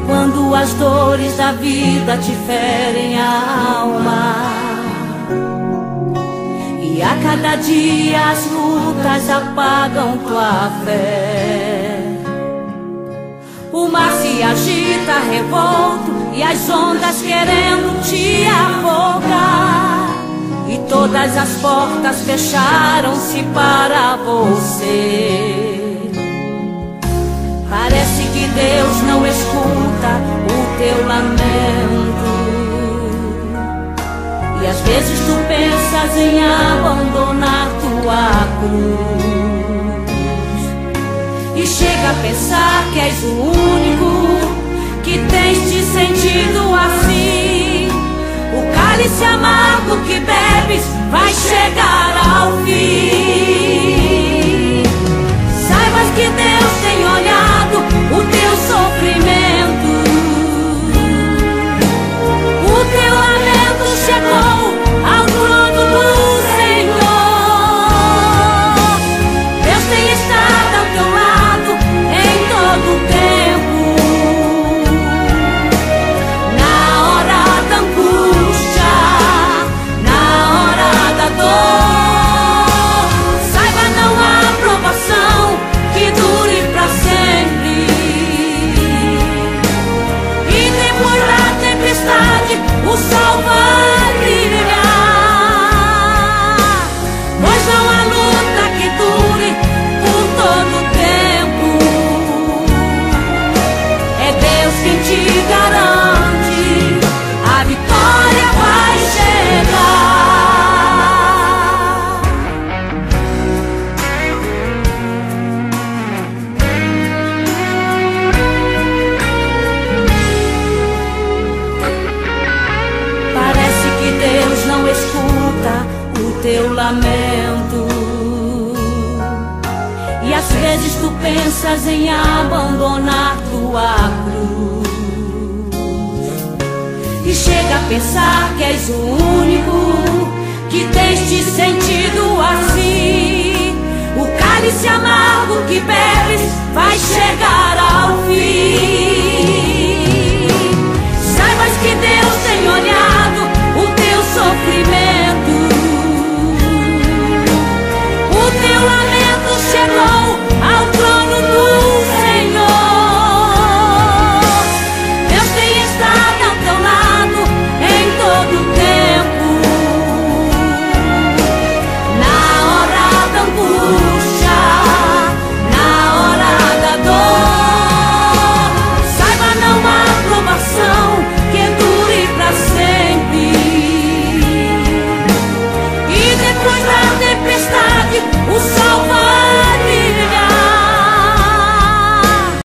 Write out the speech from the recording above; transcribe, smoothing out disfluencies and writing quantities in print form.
Quando as dores da vida te ferem a alma e a cada dia as lutas apagam tua fé, o mar se agita revolto e as ondas querendo te afogar, e todas as portas fecharam-se para você. Parece que Deus não escuta o teu lamento, e às vezes tu pensas em abandonar tua cruz, e chega a pensar que és o único que tens te sentido assim. O cálice amargo que bebes vai chegar ao fim. Saibas que Deus tem olhado o teu sofrimento, o teu lamento chegou ao trono do Senhor. Deus tem estado ao teu lado em todo o tempo, na hora da angústia, na hora da dor. Saiba, não há provação que dure pra sempre, e depois da tempestade o sol vai brilhar, pois não há luta que dure por todo o tempo. É Deus quem te garante, a vitória vai chegar. Parece que Deus não escuta o teu lamento, e às vezes tu pensas em abandonar tua cruz, e chega a pensar que és o único que tens te sentido assim. O cálice amargo que bebes vai chegar